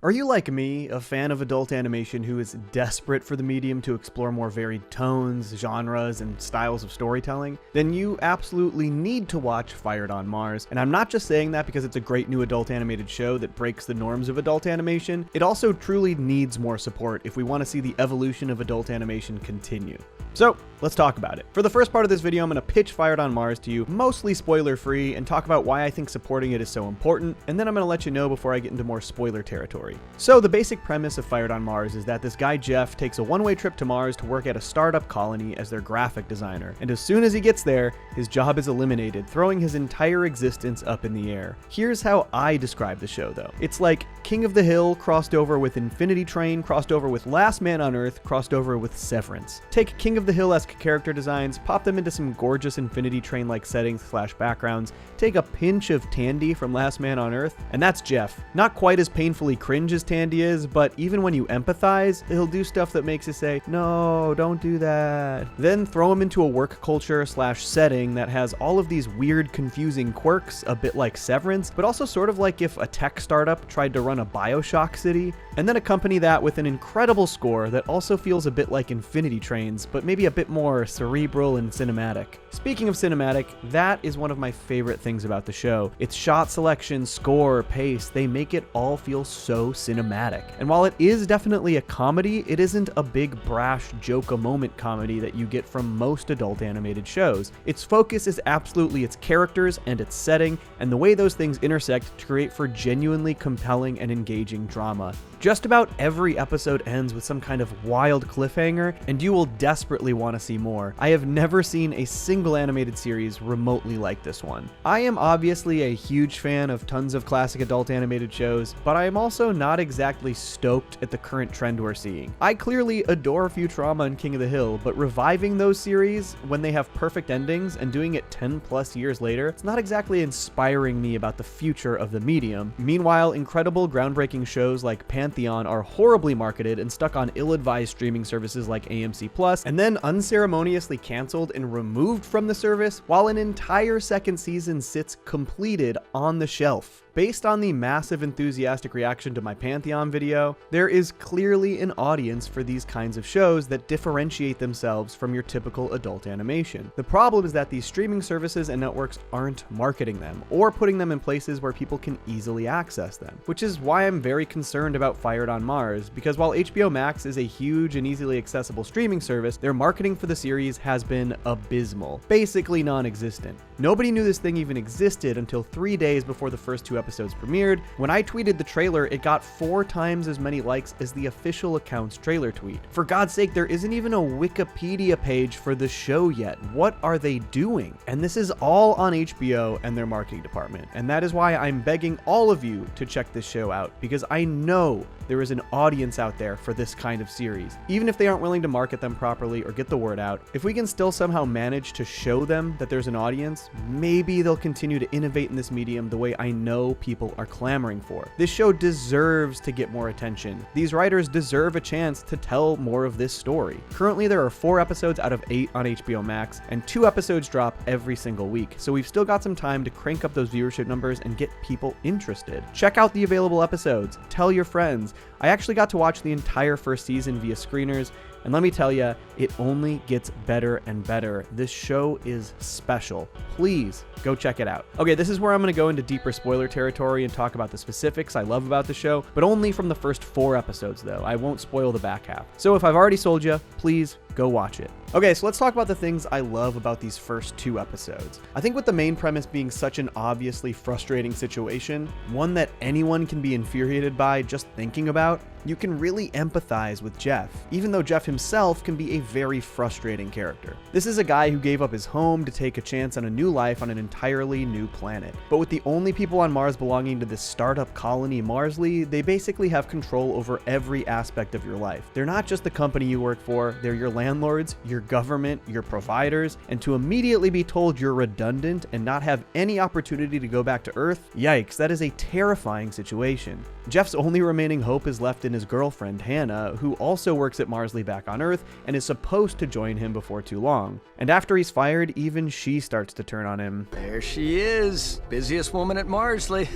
Are you like me, a fan of adult animation who is desperate for the medium to explore more varied tones, genres, and styles of storytelling? Then you absolutely need to watch Fired on Mars. And I'm not just saying that because it's a great new adult animated show that breaks the norms of adult animation. It also truly needs more support if we want to see the evolution of adult animation continue. So, let's talk about it. For the first part of this video, I'm going to pitch Fired on Mars to you, mostly spoiler-free, and talk about why I think supporting it is so important, and then I'm going to let you know before I get into more spoiler territory. So, the basic premise of Fired on Mars is that this guy Jeff takes a one-way trip to Mars to work at a startup colony as their graphic designer, and as soon as he gets there, his job is eliminated, throwing his entire existence up in the air. Here's how I describe the show, though. It's like King of the Hill crossed over with Infinity Train, crossed over with Last Man on Earth, crossed over with Severance. Take King of the Hill-esque character designs, pop them into some gorgeous Infinity Train-like settings / backgrounds, take a pinch of Tandy from Last Man on Earth, and that's Jeff. Not quite as painfully cringe as Tandy is, but even when you empathize, he'll do stuff that makes you say, no, don't do that. Then throw him into a work culture / setting that has all of these weird, confusing quirks, a bit like Severance, but also sort of like if a tech startup tried to run a Bioshock city, and then accompany that with an incredible score that also feels a bit like Infinity Trains, but maybe a bit more cerebral and cinematic. Speaking of cinematic, that is one of my favorite things about the show. Its shot selection, score, pace, they make it all feel so cinematic. And while it is definitely a comedy, it isn't a big brash joke-a-moment comedy that you get from most adult animated shows. Its focus is absolutely its characters and its setting, and the way those things intersect to create for genuinely compelling and engaging drama. Just about every episode ends with some kind of wild cliffhanger, and you will desperately want to see more. I have never seen a single animated series remotely like this one. I am obviously a huge fan of tons of classic adult animated shows, but I am also not exactly stoked at the current trend we're seeing. I clearly adore Futurama and King of the Hill, but reviving those series when they have perfect endings and doing it 10 plus years later, it's not exactly inspiring me about the future of the medium. Meanwhile, incredible groundbreaking shows like Pantheon are horribly marketed and stuck on ill-advised streaming services like AMC Plus, and then unceremoniously canceled and removed from the service, while an entire second season sits completed on the shelf. Based on the massive enthusiastic reaction to my Pantheon video, there is clearly an audience for these kinds of shows that differentiate themselves from your typical adult animation. The problem is that these streaming services and networks aren't marketing them, or putting them in places where people can easily access them, which is why I'm very concerned about Fired on Mars, because while HBO Max is a huge and easily accessible streaming service, their marketing for the series has been abysmal, basically non-existent. Nobody knew this thing even existed until 3 days before the first 2 episodes premiered. When I tweeted the trailer, it got 4 times as many likes as the official account's trailer tweet. For God's sake, there isn't even a Wikipedia page for the show yet. What are they doing? And this is all on HBO and their marketing department. And that is why I'm begging all of you to check this show out, because I know there is an audience out there for this kind of series. Even if they aren't willing to market them properly or get the word out, if we can still somehow manage to show them that there's an audience, maybe they'll continue to innovate in this medium the way I know people are clamoring for. This show deserves to get more attention. These writers deserve a chance to tell more of this story. Currently, there are 4 episodes out of 8 on HBO Max, and 2 episodes drop every single week, so we've still got some time to crank up those viewership numbers and get people interested. Check out the available episodes, tell your friends. I actually got to watch the entire first season via screeners, and let me tell you, it only gets better and better. This show is special. Please go check it out. Okay, this is where I'm going to go into deeper spoiler territory and talk about the specifics I love about the show, but only from the first 4 episodes though. I won't spoil the back half. So if I've already sold you, please go watch it. Okay, so let's talk about the things I love about these first 2 episodes. I think with the main premise being such an obviously frustrating situation, one that anyone can be infuriated by just thinking about, you can really empathize with Jeff, even though Jeff himself can be a very frustrating character. This is a guy who gave up his home to take a chance on a new life on an entirely new planet. But with the only people on Mars belonging to this startup colony Marsley, they basically have control over every aspect of your life. They're not just the company you work for, they're your landlords, your government, your providers, and to immediately be told you're redundant and not have any opportunity to go back to Earth, yikes, that is a terrifying situation. Jeff's only remaining hope is left in his girlfriend, Hannah, who also works at Marsley back on Earth and is supposed to join him before too long. And after he's fired, even she starts to turn on him. There she is, busiest woman at Marsley.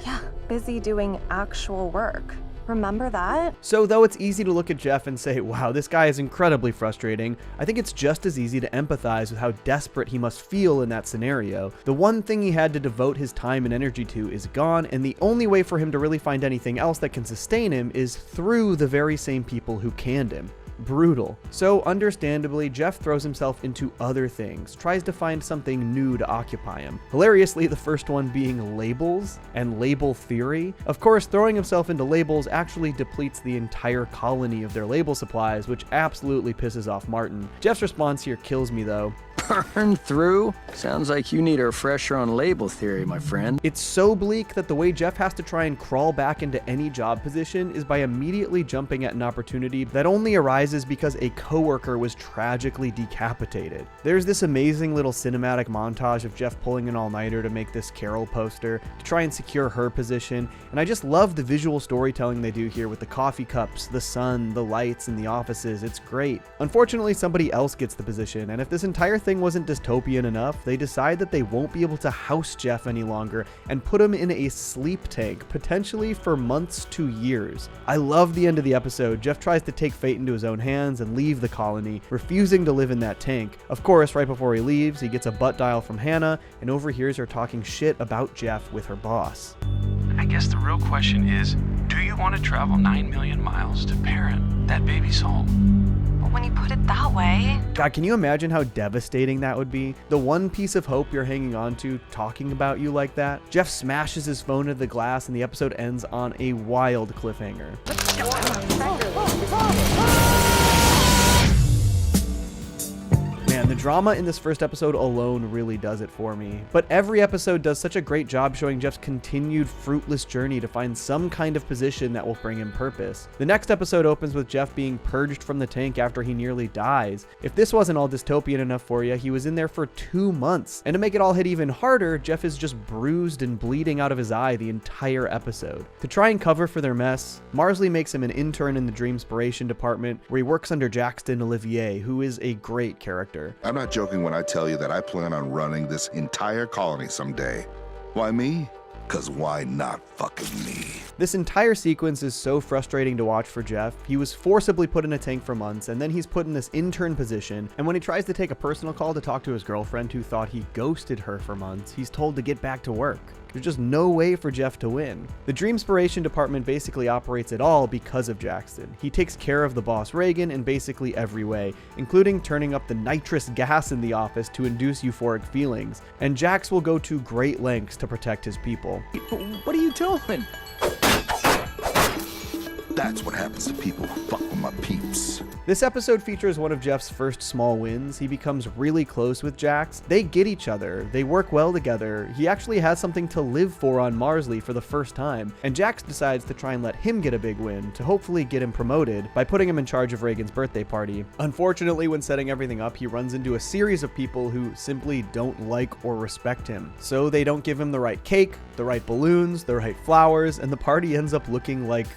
Yeah, busy doing actual work. Remember that? So though it's easy to look at Jeff and say, wow, this guy is incredibly frustrating, I think it's just as easy to empathize with how desperate he must feel in that scenario. The one thing he had to devote his time and energy to is gone, and the only way for him to really find anything else that can sustain him is through the very same people who canned him. Brutal. So understandably, Jeff throws himself into other things, tries to find something new to occupy him. Hilariously, the first one being labels and label theory. Of course, throwing himself into labels actually depletes the entire colony of their label supplies, which absolutely pisses off Marston. Jeff's response here kills me though. Burn through? Sounds like you need a refresher on label theory, my friend. It's so bleak that the way Jeff has to try and crawl back into any job position is by immediately jumping at an opportunity that only arises because a coworker was tragically decapitated. There's this amazing little cinematic montage of Jeff pulling an all-nighter to make this Carol poster to try and secure her position, and I just love the visual storytelling they do here with the coffee cups, the sun, the lights, and the offices. It's great. Unfortunately, somebody else gets the position, and if this entire thing wasn't dystopian enough, they decide that they won't be able to house Jeff any longer and put him in a sleep tank, potentially for months to years. I love the end of the episode. Jeff tries to take fate into his own hands and leave the colony, refusing to live in that tank. Of course, right before he leaves, he gets a butt dial from Hannah and overhears her talking shit about Jeff with her boss. I guess the real question is, do you want to travel 9 million miles to parent that baby soul? When you put it that way. God, can you imagine how devastating that would be? The one piece of hope you're hanging on to talking about you like that? Jeff smashes his phone into the glass and the episode ends on a wild cliffhanger. Man, the drama in this first episode alone really does it for me. But every episode does such a great job showing Jeff's continued fruitless journey to find some kind of position that will bring him purpose. The next episode opens with Jeff being purged from the tank after he nearly dies. If this wasn't all dystopian enough for you, he was in there for 2 months. And to make it all hit even harder, Jeff is just bruised and bleeding out of his eye the entire episode. To try and cover for their mess, Marsley makes him an intern in the Dreamspiration department where he works under Jackson Olivier, who is a great character. I'm not joking when I tell you that I plan on running this entire colony someday. Why me? 'Cause why not fucking me? This entire sequence is so frustrating to watch for Jeff. He was forcibly put in a tank for months, and then he's put in this intern position, and when he tries to take a personal call to talk to his girlfriend who thought he ghosted her for months, he's told to get back to work. There's just no way for Jeff to win. The Dreamspiration department basically operates it all because of Jackson. He takes care of the boss Reagan in basically every way, including turning up the nitrous gas in the office to induce euphoric feelings. And Jax will go to great lengths to protect his people. What are you doing? That's what happens to people who fuck with my peeps. This episode features one of Jeff's first small wins. He becomes really close with Jax. They get each other. They work well together. He actually has something to live for on Marsley for the first time. And Jax decides to try and let him get a big win to hopefully get him promoted by putting him in charge of Reagan's birthday party. Unfortunately, when setting everything up, he runs into a series of people who simply don't like or respect him. So they don't give him the right cake, the right balloons, the right flowers, and the party ends up looking like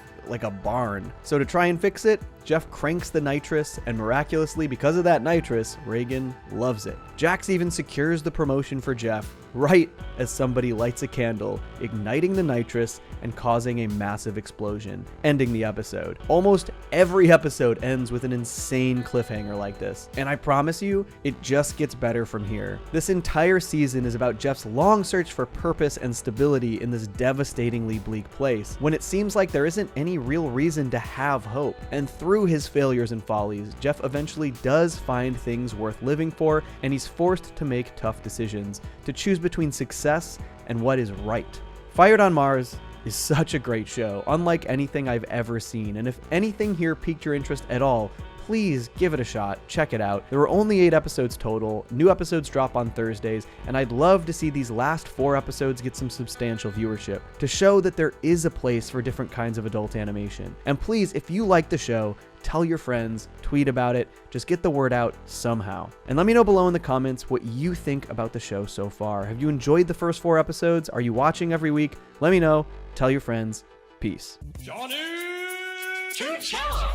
a barn. So to try and fix it, Jeff cranks the nitrous, and miraculously, because of that nitrous, Reagan loves it. Jax even secures the promotion for Jeff right as somebody lights a candle, igniting the nitrous and causing a massive explosion, ending the episode. Almost every episode ends with an insane cliffhanger like this, and I promise you, it just gets better from here. This entire season is about Jeff's long search for purpose and stability in this devastatingly bleak place, when it seems like there isn't any real reason to have hope. And through his failures and follies, Jeff eventually does find things worth living for, and he's forced to make tough decisions, to choose between success and what is right. Fired on Mars is such a great show, unlike anything I've ever seen, and if anything here piqued your interest at all, please give it a shot, check it out. There were only 8 episodes total, new episodes drop on Thursdays, and I'd love to see these last 4 episodes get some substantial viewership, to show that there is a place for different kinds of adult animation. And please, if you like the show, tell your friends, tweet about it, just get the word out somehow. And let me know below in the comments what you think about the show so far. Have you enjoyed the first 4 episodes? Are you watching every week? Let me know, tell your friends, peace. Johnny to Cellos.